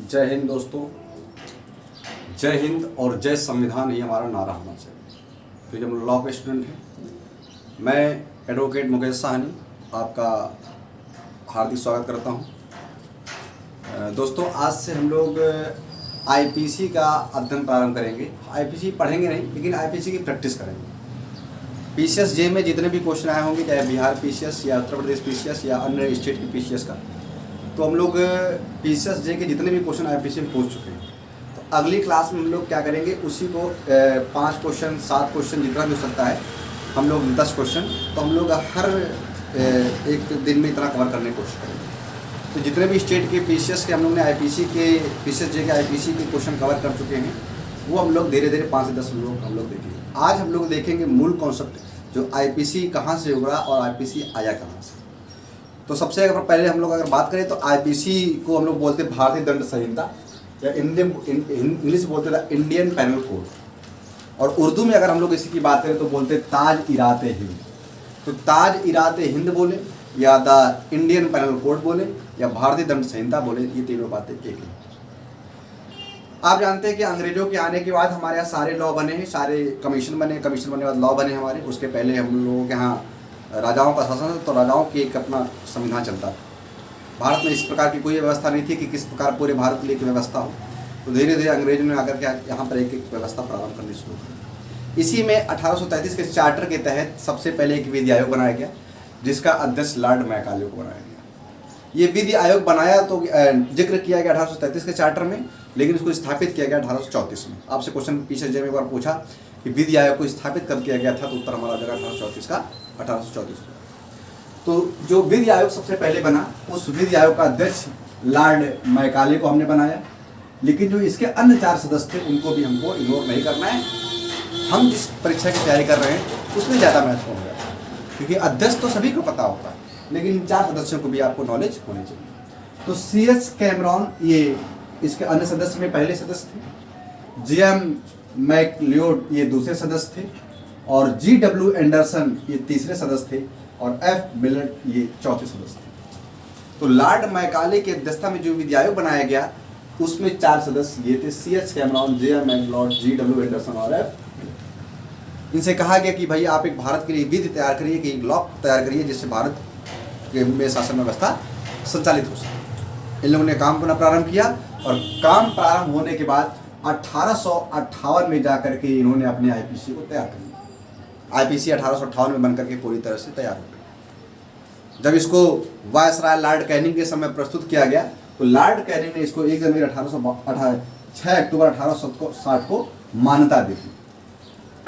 जय हिंद दोस्तों। जय हिंद और जय संविधान ही हमारा नारा होना चाहिए, क्योंकि हम लॉ के स्टूडेंट हैं। मैं एडवोकेट मुकेश साहनी आपका हार्दिक स्वागत करता हूं। दोस्तों, आज से हम लोग आईपीसी का अध्ययन प्रारंभ करेंगे। आईपीसी पढ़ेंगे नहीं, लेकिन आईपीसी की प्रैक्टिस करेंगे। पीसीएस जे में जितने भी क्वेश्चन आए होंगे, चाहे बिहार पीसीएस या उत्तर प्रदेश पीसीएस या अन्य स्टेट की पीसीएस का, तो हम लोग पीसीएस जे के जितने भी क्वेश्चन आईपीसी में पूछ चुके हैं। तो अगली क्लास में हम लोग क्या करेंगे, उसी को 5 क्वेश्चन 7 क्वेश्चन जितना भी हो सकता है, हम लोग 10 क्वेश्चन, तो हम लोग हर एक दिन में इतना कवर करने की कोशिश करेंगे। तो जितने भी स्टेट के पीसीएस के हम लोग ने आईपीसी के पीसीएस जे के आईपीसी के क्वेश्चन कवर कर चुके हैं, वो हम लोग धीरे धीरे 5 से 10 हम लोग देखेंगे। आज हम लोग देखेंगे मूल कॉन्सेप्ट, जो आईपीसी कहाँ से उभरा और आईपीसी आया कहाँ से। तो सबसे पहले हम लोग अगर बात करें तो आईपीसी को हम लोग बोलते हैं भारतीय दंड संहिता, या इंग्लिश बोलते थे इंडियन पैनल कोड, और उर्दू में अगर हम लोग इसी की बात करें तो बोलते हैं ताज-ए-रात हिंद। तो ताज-ए-रात-ए-हिंद बोले, या द इंडियन पैनल कोड बोले, या भारतीय दंड संहिता बोले, ये तीनों बातें एक ही। आप जानते हैं कि अंग्रेजों के आने के बाद हमारे यहाँ सारे लॉ बने हैं, सारे कमीशन बने के बाद लॉ बने हमारे। उसके पहले हम लोगों के यहाँ राजाओं का शासन, तो राजाओं की एक अपना संविधान चलता था। भारत में इस प्रकार की कोई व्यवस्था नहीं थी कि किस प्रकार पूरे भारत के लिए एक व्यवस्था हो। तो धीरे धीरे अंग्रेजों ने आकर के यहाँ पर एक व्यवस्था प्रारंभ करनी शुरू की। इसी में 1833 के चार्टर के तहत सबसे पहले एक विधि आयोग बनाया गया, जिसका अध्यक्ष लॉर्ड मैकाले को बनाया गया। ये विधि आयोग बनाया तो जिक्र किया गया 1833 के चार्टर में, लेकिन उसको स्थापित किया गया 1834 में। आपसे क्वेश्चन पीछे जब एक बार पूछा कि विधि आयोग को स्थापित कब किया गया था, तो उत्तर हमारा जगह 1834 का। तो जो विधि आयोग सबसे पहले बना, उस विधि आयोग का अध्यक्ष लॉर्ड मैकाले को हमने बनाया। लेकिन जो इसके अन्य 4 सदस्य थे, उनको भी हमको इग्नोर नहीं करना है। हम जिस परीक्षा की तैयारी कर रहे हैं उसमें ज़्यादा महत्वपूर्ण है, क्योंकि अध्यक्ष तो सभी को पता होता है, लेकिन इन 4 सदस्यों को भी आपको नॉलेज होनी चाहिए। तो C.H. कैमरॉन ये इसके अन्य सदस्य में पहले सदस्य थे, J.M. मैकलियोड ये दूसरे सदस्य थे, और G.W. एंडरसन ये तीसरे सदस्य थे, और F. मिलट ये चौथे सदस्य थे। तो लॉर्ड मैकाले की अध्यक्षता में जो विधि आयोग बनाया गया, उसमें 4 सदस्य ये थे, C.H. Cameron, J.M. McLeod, G.W. Anderson और F. इनसे कहा गया कि भाई आप एक भारत के लिए विधि तैयार करिए, कि एक लॉ तैयार करिए, जिससे भारत में शासन व्यवस्था संचालित हो सके। इन लोगों ने काम करना प्रारंभ किया, और काम प्रारंभ होने के बाद 1858 में जाकर के इन्होंने अपने आईपीसी को तैयार कर लिया। आईपीसी 1858 में बनकर के पूरी तरह से तैयार हो गया। जब इसको वायसराय लॉर्ड कैनिंग के समय प्रस्तुत किया गया, तो लॉर्ड कैनिंग ने इसको 1 जनवरी 6 अक्टूबर 1860 को मान्यता दी थी।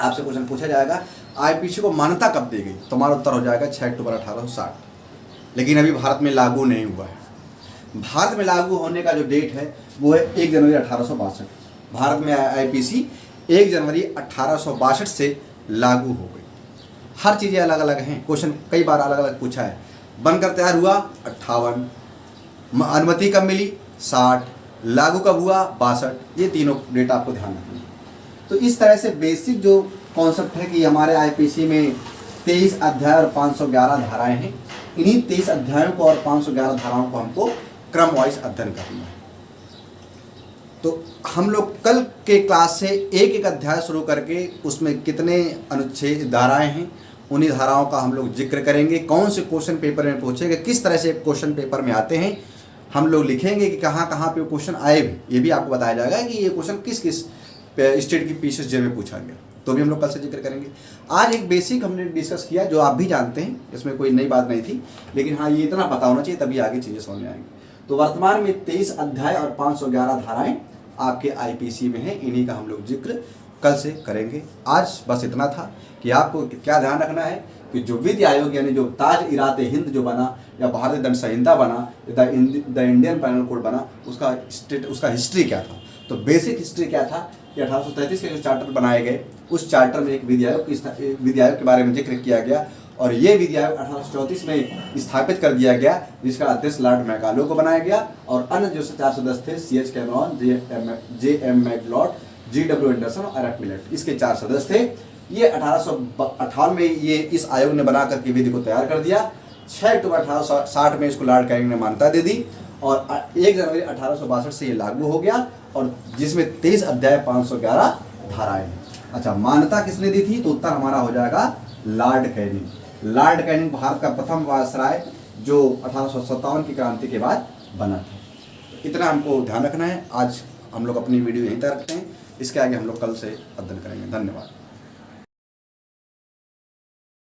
आपसे क्वेश्चन पूछा जाएगा आईपीसी को मान्यता कब दी गई, तो हमारा उत्तर हो जाएगा 6 अक्टूबर 1860। लेकिन अभी भारत में लागू नहीं हुआ है। भारत में लागू होने का जो डेट है वो है 1 जनवरी 1862। भारत में आईपीसी 1 जनवरी 1862 से लागू हो गई। हर चीज़ें अलग अलग हैं, क्वेश्चन कई बार अलग अलग पूछा है। बनकर तैयार हुआ 58, अनुमति कब मिली 60, लागू कब हुआ 62। ये तीनों डेट आपको ध्यान रखना है। तो इस तरह से बेसिक जो कॉन्सेप्ट है कि हमारे आईपीसी में 23 अध्याय और 511 धाराएं हैं। इन्हीं 23 अध्यायों को और 511 धाराओं को हमको क्रम वाइज अध्ययन करना है। तो हम लोग कल के क्लास से एक एक अध्याय शुरू करके उसमें कितने अनुच्छेद धाराएं हैं, उन्हीं धाराओं का हम लोग जिक्र करेंगे। कौन से क्वेश्चन पेपर में पूछेंगे, किस तरह से क्वेश्चन पेपर में आते हैं, हम लोग लिखेंगे कि कहाँ कहाँ पे क्वेश्चन आए भी। ये भी आपको बताया जाएगा कि ये क्वेश्चन किस किस स्टेट की पीसीएस जे में पूछा गया, तो भी हम लोग कल से जिक्र करेंगे। आज एक बेसिक हमने डिस्कस किया, जो आप भी जानते हैं, इसमें कोई नई बात नहीं थी, लेकिन हाँ ये इतना पता होना चाहिए, तभी आगे चीज़ें समझ में आएंगी। तो वर्तमान में 23 अध्याय और 511 धाराएं आपके आईपीसी में हैं। इन्हीं का हम लोग जिक्र कल से करेंगे। आज बस इतना था कि आपको क्या ध्यान रखना है कि जो विधि आयोग यानी जो ताज-ए-रात-ए-हिंद जो बना, या भारतीय दंड संहिता बना, द इंडियन पैनल कोड बना, उसका हिस्ट्री क्या था। तो बेसिक हिस्ट्री क्या था कि 1833 के जो चार्टर बनाए गए, उस चार्टर में एक विधि आयोग के बारे में जिक्र किया गया, और ये विधि आयोग 1834 में स्थापित कर दिया गया, जिसका अध्यक्ष लॉर्ड मैकाले को बनाया गया, और अन्य जो 4 सदस्य थे C.H. Cameron, J.M. McLeod, G.W. Anderson और F. मिलट, इसके 4 सदस्य थे। ये 1858 में ये इस आयोग ने बना करके विधि को तैयार कर दिया। 6 अक्टूबर 1860 में इसको लॉर्ड कैनिंग ने मान्यता दे दी, और 1 जनवरी 1862 से ये लागू हो गया, और जिसमें 23 अध्याय 511 धाराएं हैं। अच्छा, मान्यता किसने दी थी? तो उत्तर हमारा हो जाएगा Lord Canning. Lord Canning Bharat का प्रथम वायसराय जो 1857 की क्रांति के बाद बना था। तो इतना हमको ध्यान रखना है। आज हम लोग अपनी वीडियो यहीं तक रखते हैं, इसके आगे हम लोग कल से अध्ययन करेंगे। धन्यवाद।